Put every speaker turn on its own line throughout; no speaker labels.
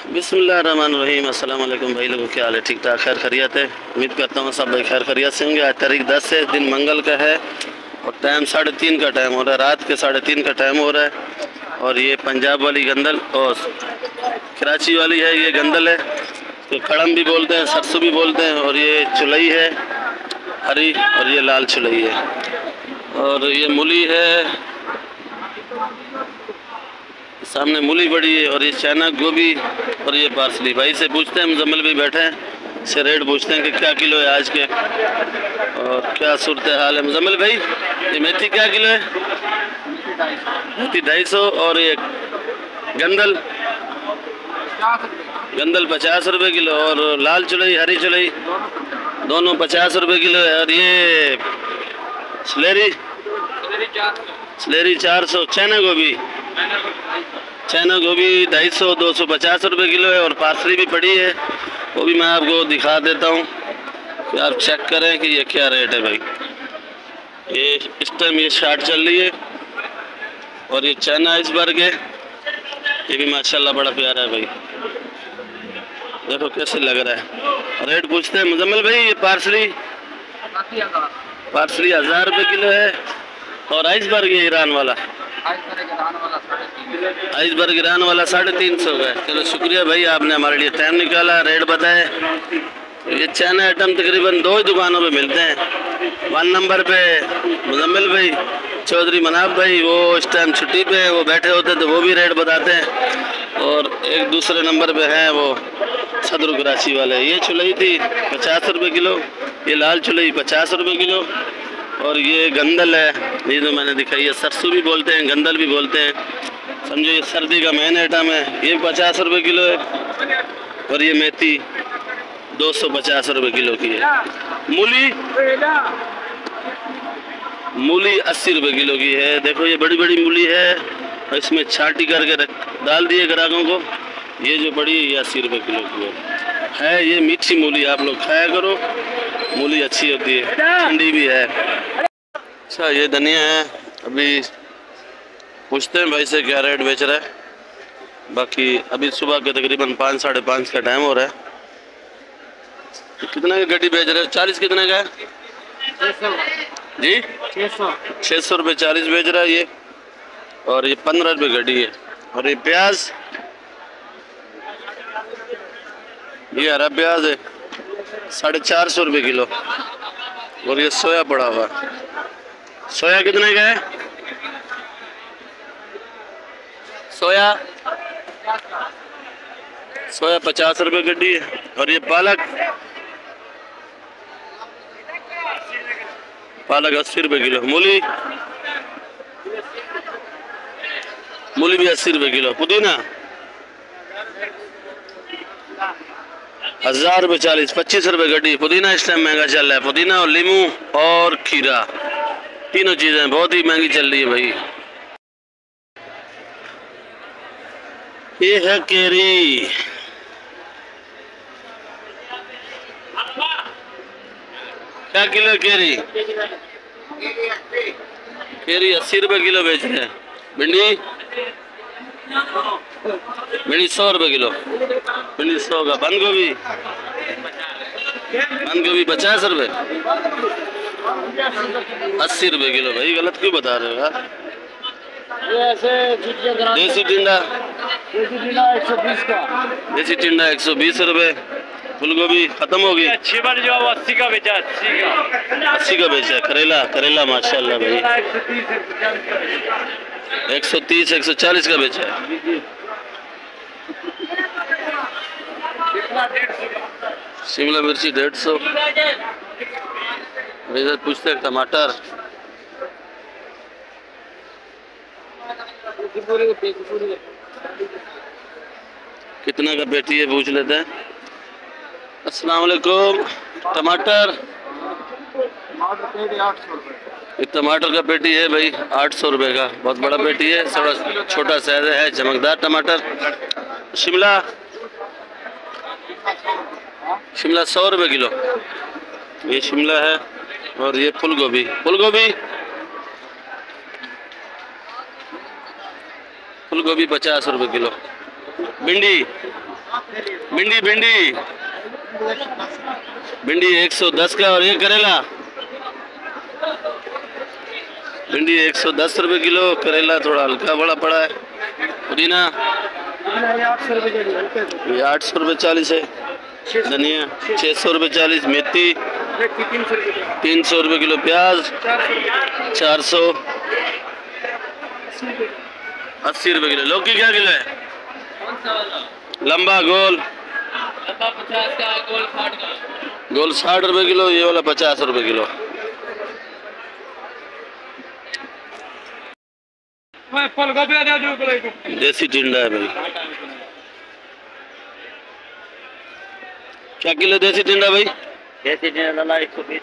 बिस्मिल्लाहिर्रहमानिर्रहीम। अस्सलाम वालेकुम भाई लोगों, क्या हाल है? ठीक ठाक, खैर खैरियत है। उम्मीद करता हूँ सब भाई खैर खैरियत से होंगे। आज तारीख 10 है, दिन मंगल का है और टाइम 3:30 का टाइम हो रहा है, रात के 3:30 का टाइम हो रहा है। और ये पंजाब वाली गंदल और कराची वाली है, ये गंदल है तो खड़म भी बोलते हैं, सरसों भी बोलते हैं। और ये चुलई है हरी, और ये लाल चुलई है, और ये मूली है, सामने मूली बड़ी है, और ये चाइना गोभी, और ये पार्सली। भाई से पूछते हैं, मुजम्मिल भी बैठे हैं, से रेट पूछते हैं कि क्या किलो है आज के और क्या सूरत हाल है। मुजम्मिल भाई, ये मेथी क्या किलो है? मेथी 250, और ये गंदल 50 रुपये किलो, और लाल चुलई हरी चुलई दोनों 50 रुपये किलो है। और ये सलेरी 400, चाइना गोभी 250 250 रुपये किलो है। और पार्सली भी पड़ी है, वो भी मैं आपको दिखा देता हूँ कि आप चेक करें कि ये क्या रेट है भाई। ये इस टाइम ये 60 चल रही है, और ये चाइना आइसबर्ग है, ये भी माशाल्लाह बड़ा प्यारा है भाई, देखो कैसे लग रहा है। रेट पूछते हैं मुजम्मिल भाई, ये पार्सली 1000 रुपये किलो है। और आइसबर्ग है ईरान वाला, आइसबर्ग ईरान वाला 350 का है। चलो शुक्रिया भाई, आपने हमारे लिए टाइम निकाला, रेट बताए। ये चाइना आइटम तकरीबन 2 ही दुकानों पे मिलते हैं। 1 नंबर पे मुजम्मिल भाई, चौधरी मनाफ भाई, वो इस टाइम छुट्टी पे है, वो बैठे होते तो वो भी रेट बताते हैं। और एक दूसरे नंबर पे है वो सदर कराची वाले। ये चुलई थी 50 रुपये किलो, ये लाल चुलई 50 रुपये किलो, और ये गंदल है, ये तो मैंने दिखाई है, सरसों भी बोलते हैं, गंदल भी बोलते हैं, समझो ये सर्दी का मेन आइटम है। ये 50 रुपये किलो है, और ये मेथी 250 रुपये किलो की है। मूली 80 रुपये किलो की है। देखो ये बड़ी बड़ी मूली है, और इसमें छाटी करके डाल दिए ग्राहकों को। ये जो बड़ी है ये 80 रुपये किलो की है। ये मीठी मूली, आप लोग खाया करो, मूली अच्छी होती है, ठंडी भी है। अच्छा, ये धनिया है, अभी पूछते हैं भाई से क्या रेट बेच रहा है। बाकी अभी सुबह के तकरीबन 5 साढ़े 5 का टाइम हो रहा है। कितना का गड्डी बेच रहे हो? 40 कितने का है जी? 600 रुपये 40 बेच रहा है ये, और ये 15 रुपये गड्डी है। और ये प्याज, ये हरा प्याज है 450 रुपये किलो। और ये सोया पड़ा हुआ, सोया कितने का है? सोया 50 रुपये गड्डी है। और ये पालक 80 रुपये किलो। मूली भी 80 रुपये किलो। पुदीना 1000 रुपये 40, 25 रुपये गड्डी। पुदीना इस टाइम महंगा चल रहा है। पुदीना और लीमू और खीरा, तीनों चीज़ें बहुत ही महंगी चल रही है भाई। ये है केरी, क्या किलो केरी? केरी 80 रुपये किलो बेच रहे हैं। भिंडी 100 रुपये किलो, भिंडी 100 का। बंद गोभी 50 रुपये, 80 रुपये किलो। भाई गलत क्यों बता रहे हो यार? देसी टिंडा 120 का, देसी टिंडा 120 रुपये। फूलगोभी खत्म हो गई, अच्छी वाली जो 80 का बेचा, 80 का बेचा। करेला माशाल्लाह भाई 130 140 का बेचा है। शिमला मिर्ची 150। इधर पूछते हैं टमाटर कितना का पेटी है, पूछ लेते हैं। अस्सलाम वालेकुम। टमाटर, ये टमाटर का पेटी है भाई 800 रुपये का, बहुत बड़ा पेटी है, थोड़ा छोटा साइज है, चमकदार टमाटर। शिमला 100 रुपये किलो, ये शिमला है। और ये फूल गोभी फूल गोभी 50 रुपये किलो। भिंडी भिंडी भिंडी भिंडी 110 का। और ये करेला, भिंडी 110 रुपए किलो। करेला थोड़ा हल्का बड़ा पड़ा है। पुदीना ये 800 रुपये 40 है। धनिया 600 रुपये 40। मेथी 300 रुपये किलो। प्याज 480 रुपये किलो। लौकी क्या किलो है? लंबा गोल
50 का, गोल 60 का।
गोल 60 रुपये किलो। ये वाला 50 रुपये किलो। देसी टिंडा है भाई। क्या किलो देसी टिंडा भाई?
देसी टिंडा 120।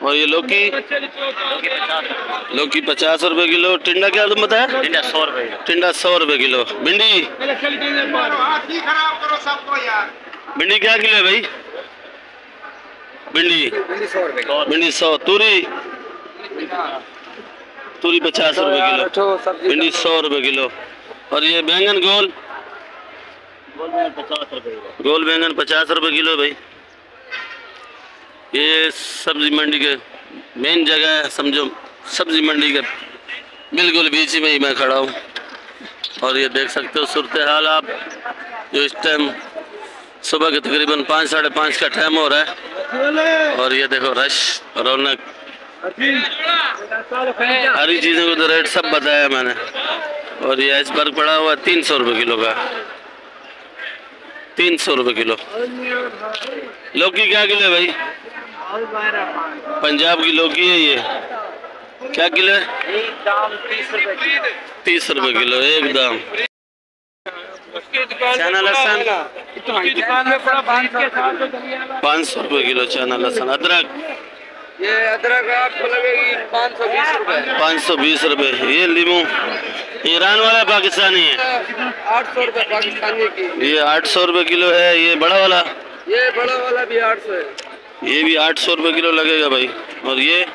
और ये लौकी? लौकी 50 रुपए किलो। टिंडा क्या तुम बताया?
टिंडा 100 रुपए।
टिंडा 100 रुपए किलो। भिंडी भिंडी क्या किलो है भाई? भिंडी
100 रुपए।
भिंडी 100। तूरी तूरी 50 रुपए किलो। भिंडी 100 रुपए किलो। और ये बैंगन गोल?
गोल बैंगन 50 रुपए किलो।
गोल बैंगन 50 रुपए किलो भाई। ये सब्जी मंडी के मेन जगह है, समझो सब्जी मंडी के बिल्कुल बीच में ही मैं खड़ा हूँ। और ये देख सकते हो सूरत हाल आप, जो इस टाइम सुबह के तकरीबन 5 साढ़े 5 का टाइम हो रहा है। और ये देखो रश, रौनक, हरी चीज़ों को तो रेट सब बताया मैंने। और ये आइसबर्ग पड़ा हुआ 300 रुपये किलो का। 300 रुपये किलो। लौकी क्या किलो है भाई? पंजाब की लौकी है ये। क्या किलो है? 30 रुपये किलो एकदम। चना लहसुन 500 रुपये किलो। चना लहसुन। अदरक?
ये अदरक आपको लगेगी 520 रुपए।
520 रुपये। ये लीमू ईरान वाला पाकिस्तानी है?
800 रुपए पाकिस्तानी की।
ये 800 रुपये किलो है। ये बड़ा वाला?
ये बड़ा वाला भी 800 है।
ये भी 800 रुपये किलो लगेगा भाई। और ये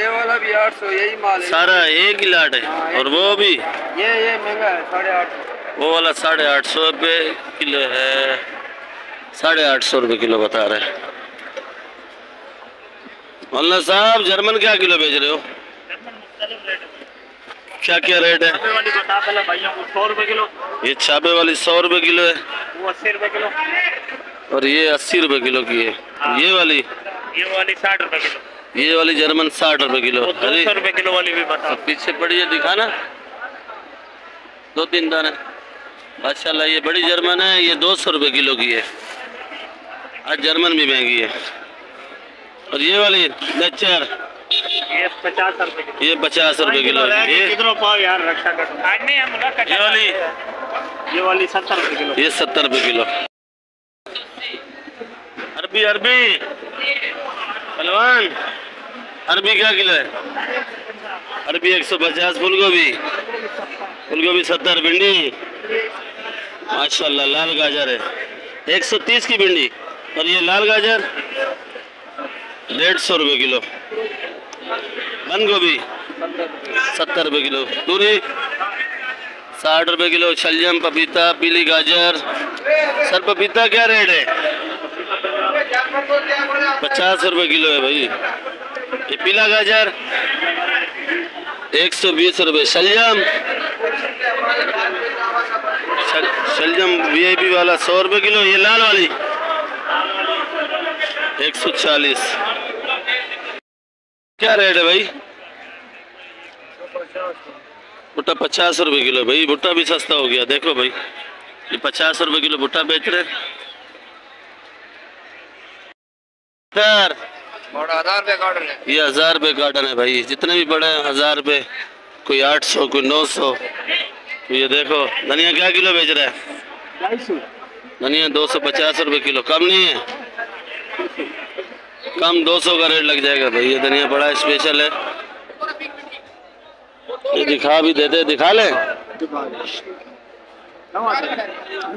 वाला भी 800। यही माल है
सारा एक ही लाट है। और वो भी
ये महंगा है 850।
वो वाला 850 रुपये किलो है। 850 रुपये किलो बता रहे हैं। मौलाना साहब जर्मन क्या किलो बेच रहे हो? क्या क्या रेट है?
वाली बता पहले भाइयों को 100 रुपए किलो।
ये छापे वाली 100 रुपये किलो है।
वो 80 रुपए किलो।
और ये 80 रुपये किलो की है। ये वाली
60 रुपए किलो।
ये वाली जर्मन 60 रुपये किलो।
200 रुपए किलो वाली भी बता।
पीछे पड़ी है, दिखाना 2-3 दाने। माशाल्लाह ये बड़ी जर्मन है। ये 200 रुपये किलो की है। आज जर्मन भी महंगी है। और ये वाली नेचर
ये 50 रुपए किलो।
ये 50 रुपये किलो। ये
कितनों पाव यार रक्षा कर। आज नहीं हम ये वाली 70 रुपए किलो।
ये 70 रुपये किलो। अरबी अरबी पहलवान अरबी क्या किलो है? अरबी 150। फूलगोभी 70। भिंडी माशाल्लाह लाल गाजर है 130 की भिंडी। और ये लाल गाजर 150 रुपये किलो। बंद गोभी 70 रुपये किलो। तूरी 60 रुपये किलो। शलजम, पपीता, पीली गाजर। सर पपीता क्या रेट है? 50 रुपये किलो है भाई। ये पीला गाजर 120 रुपये। शलजम VIP वाला 100 रुपये किलो। ये लाल वाली 140। क्या रेट है भाई? भुट्टा 50 रुपये किलो। भाई भुट्टा भी सस्ता हो गया। देखो भाई ये 50 रुपये किलो भुट्टा बेच रहे। 1000
रुपए कार्टन है।
ये 1000 रुपये कार्टन है भाई। जितने भी बड़े हैं 1000 रुपये, कोई 800, कोई 900। ये देखो धनिया क्या किलो बेच रहा है?
250।
धनिया 250 रुपये किलो। कम नहीं है? कम 200 का रेट लग जाएगा भाई। ये धनिया बड़ा स्पेशल है। ये दिखा भी देते, दिखा ले।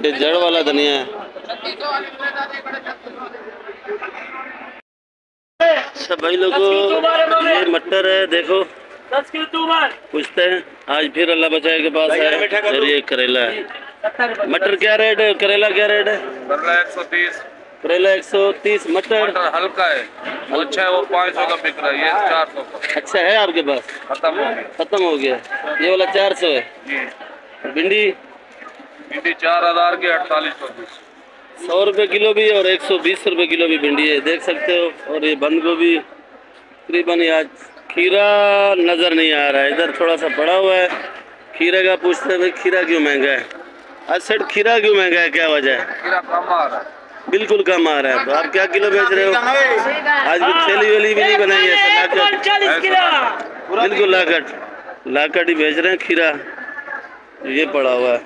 ये जड़ वाला धनिया है। सब भाई लोगों ये मटर है। देखो
10 किलो पूछते
हैं। आज फिर अल्लाह बचाए के पास है। और ये करेला है। मटर क्या रेट है? करेला क्या रेट है?
करेला 130।
करेला 130। मटर
हल्का है, वो अच्छा है, वो 500 का बिक रहा है, ये 400 का।
अच्छा है आपके पास?
खत्म हो गया।
खत्म हो गया। ये वाला 400 है
जी।
भिंडी?
भिंडी 4000 की 4800 की।
100 रुपये किलो भी और 120 रुपये किलो भी भिंडी है, देख सकते हो। और ये बंद गोभी तकरीबन। आज खीरा नज़र नहीं आ रहा है, इधर थोड़ा सा पड़ा हुआ है। खीरे का पूछते हैं भाई खीरा क्यों महंगा है? आज सेठ खीरा क्यों महंगा है, क्या वजह है?
खीरा कम आ रहा है,
बिल्कुल कम आ रहा है। तो आप क्या किलो बेच रहे हो? आज भी थैली वेली भी नहीं बनाई है, बिल्कुल लाकट ही बेच रहे हैं खीरा। ये पड़ा हुआ है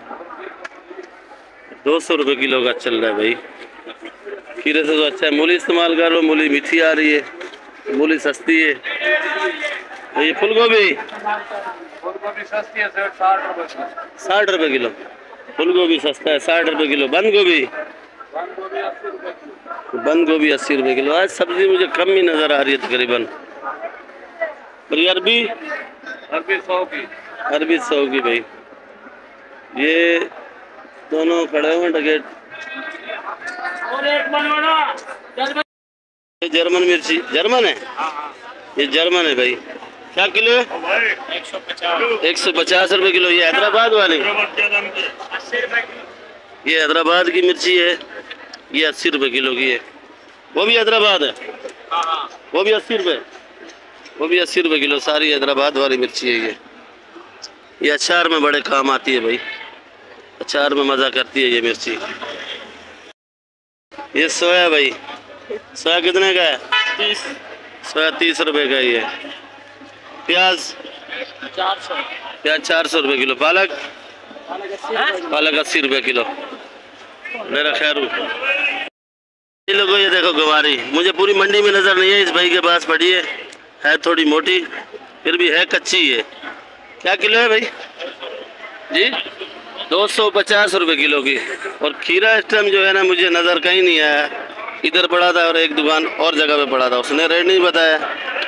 200 रुपये किलो का चल रहा है भाई। खीरे से तो अच्छा है मूली इस्तेमाल कर लो, मूली मीठी आ रही है, मूली सस्ती है। ये फूल गोभी
सस्ती है, 60 रुपये।
60 रुपये किलो फूल गोभी सस्ता है, 60 रुपये किलो। बंद गोभी 80 रुपये किलो। आज सब्जी मुझे कम ही नज़र आ रही है तकरीबन। और ये अरबी
100 की।
अरबी 100 की भाई। ये दोनों खड़े हुए डकेट। ये जर्मन मिर्ची, जर्मन है? ये जर्मन है भाई। क्या किलो है? 150 रुपये किलो। ये हैदराबाद वाली, ये हैदराबाद की मिर्ची है, ये 80 रुपये किलो की है। वो भी हैदराबाद है, वो भी 80 रुपये, वो भी 80 रुपये किलो। सारी हैदराबाद वाली मिर्ची है ये अचार में बड़े काम आती है भाई, अचार में मज़ा करती है ये मिर्ची। ये सोया भाई, सोया कितने का है? 30। सोया 30 रुपये का ही है। प्याज 400, प्याज 400 रुपये किलो। पालक 80 रुपये किलो। मेरा खैर ये लोगों, ये देखो गवारी, मुझे पूरी मंडी में नज़र नहीं है, इस भाई के पास पड़ी है थोड़ी मोटी, फिर भी है कच्ची है। क्या किलो है भाई जी? 250 रुपये किलो की। और खीरा इस टाइम जो है ना, मुझे नज़र कहीं नहीं आया। इधर पड़ा था और एक दुकान और जगह पे पड़ा था, उसने रेट नहीं बताया।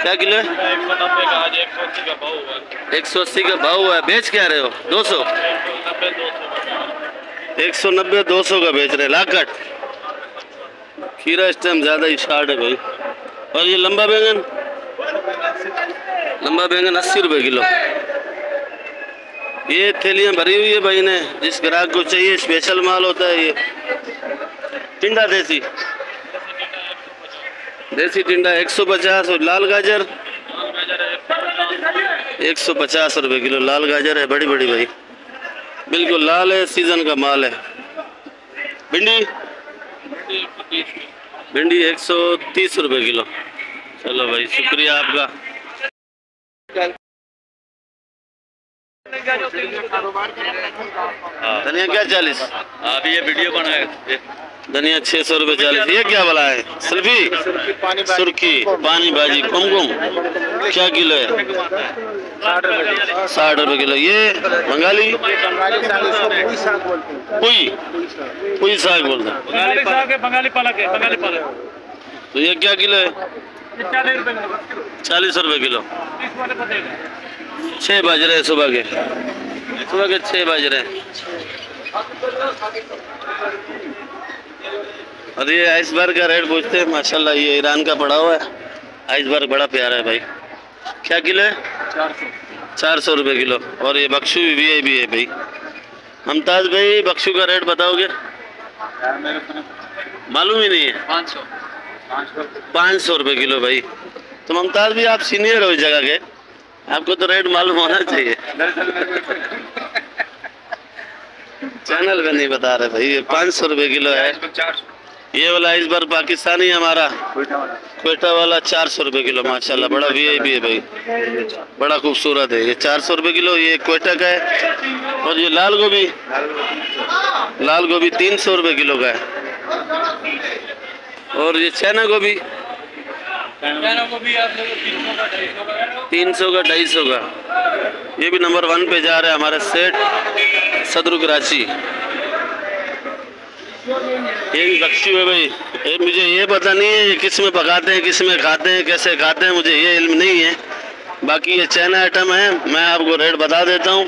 क्या किलो है?
190 का, आज 180 का भाव हुआ है।
180 का भाव हुआ है। बेच क्या रहे हो? 200, 190, 200 का बेच रहे। लाकट खीरा इस टाइम ज़्यादा ही शार्ट है भाई। और ये लंबा बैंगन 80 रुपये किलो। ये थैलियाँ भरी हुई है भाई ने, जिस ग्राहक को चाहिए स्पेशल माल होता है ये। टिंडा देसी टिंडा 150। और लाल गाजर 150 रुपये किलो। लाल गाजर है बड़ी बड़ी भाई, बिल्कुल लाल है, सीजन का माल है। भिंडी 130 रुपये किलो। चलो भाई, शुक्रिया आपका। धनिया क्या 40?
अभी ये वीडियो बनाए
धनिया 600 रुपये 40। ये क्या वाला है? सुर्खी पानी भाजी कुमकुम क्या किलो है? 60 रुपये किलो। ये बंगाली पुई साग बोलते हैं।
बंगाली पालक है।
तो ये क्या किलो है? 40 रुपये किलो। 6 बज रहे सुबह के 6 बज रहे। और ये आइसबर्ग का रेट पूछते हैं। माशाल्लाह ये ईरान का पड़ा हुआ है आइसबर्ग, बड़ा प्यारा है भाई। क्या किलो है? 400 रुपये किलो। और ये बख्शू भी है भाई। मुमताज भाई बख्शू का रेट बताओगे? मालूम ही नहीं है। 500 रुपये किलो भाई। तो मुमताज भी आप सीनियर हो इस जगह के, आपको तो रेट मालूम होना चाहिए। चैनल पे नहीं बता रहे भाई। ये 500 रुपये किलो है। ये वाला आइसबर्ग पाकिस्तानी हमारा क्वेटा वाला 400 रुपये किलो। माशाल्लाह बड़ा वीआईपी है भाई, बड़ा खूबसूरत है। ये 400 रुपये किलो, ये क्वेटा का है। और ये लाल गोभी 300 रुपये किलो का है। और ये चना गोभी 300 का 250 का। ये भी नंबर 1 पे जा रहा है हमारा सेठ सदरू कराची। ये भी बख्शू है भाई। मुझे ये पता नहीं है किस में पकाते हैं, किस में खाते हैं, कैसे खाते हैं, मुझे ये इल्म नहीं है। बाकी ये चैना आइटम है, मैं आपको रेट बता देता हूँ।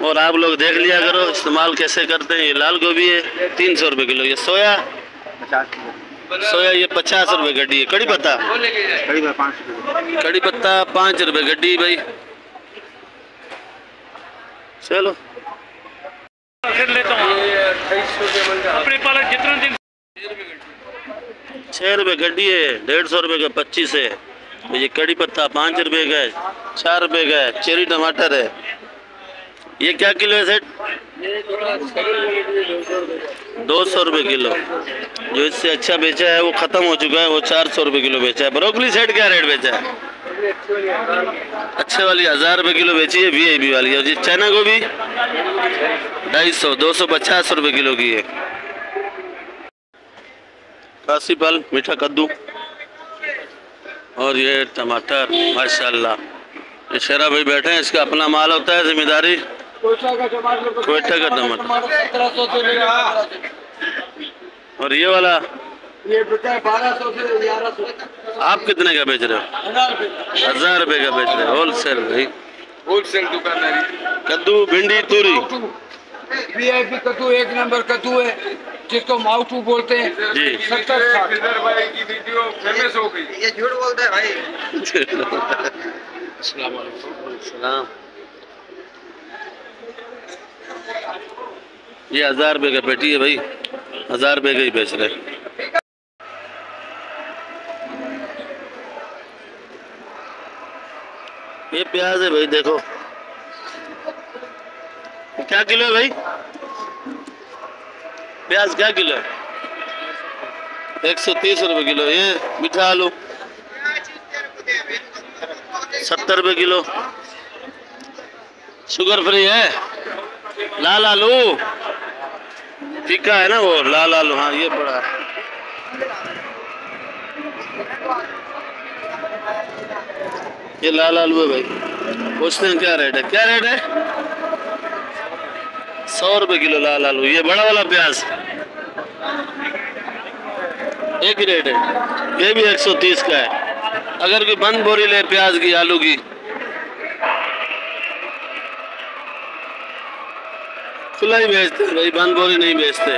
और आप लोग देख लिया करो इस्तेमाल कैसे करते हैं। ये लाल गोभी है 300 रुपये किलो। ये सोया ये 50 रुपये गड्डी है। कड़ी पत्ता 5 रुपये गड्डी भाई। चलो
लेता हूँ अपने पालक जितना दिन
6 रुपये गड्डी है। 150 रुपये का 25 है। ये कड़ी पत्ता 5 रुपये का है। 4 रुपये का है। चेरी टमाटर है। ये क्या किलो है सेठ? 200 रुपये किलो। जो इससे अच्छा बेचा है वो खत्म हो चुका है, वो 400 रुपये किलो बेचा है। ब्रोकली सेठ क्या रेट बेचा है? अच्छे वाली 1000 रुपये किलो बेची है, VIP वाली। और ये चना गोभी 250 250 रुपये किलो की है। काशी फल मीठा कद्दू और ये टमाटर माशाल्लाह। ये शेरा भाई बैठे हैं, इसका अपना माल होता है, जिम्मेदारी। कोयटा का टमाटर। और ये वाला
ये 1200 से 1100।
आप कितने का बेच रहे हो? 1000 रुपये का बेच रहे हो। होलसेल भाई,
होलसेल दुकानदारी।
कद्दू भिंडी तूरी
VIP कद्दू 1 नंबर कद्दू है, जिसको माउटू बोलते हैं
जी।
70 भाई की वीडियो फेमस हो गई। ये झूठ बोलता है भाई।
अस्सलाम वालेकुम। ये 1000 रुपये का पेटी है भाई। 1000 रुपये का ही बेच रहे। ये प्याज है भाई, देखो क्या किलो है भाई? प्याज क्या किलो है? 130 रुपये किलो। ये मीठा आलू 70 रुपये किलो। शुगर फ्री है। लाल आलू फीका है ना वो लाल आलू। हाँ ये बड़ा है। ये लाल आलू है भाई। पूछते हैं क्या रेट है? क्या रेट है? 100 रुपये किलो लाल आलू। ये बड़ा वाला प्याज एक ही रेट है। ये भी 130 का है। अगर कोई बंद बोरी ले प्याज की आलू की, खुला ही बेचते भाई, बंद बोरी नहीं बेचते।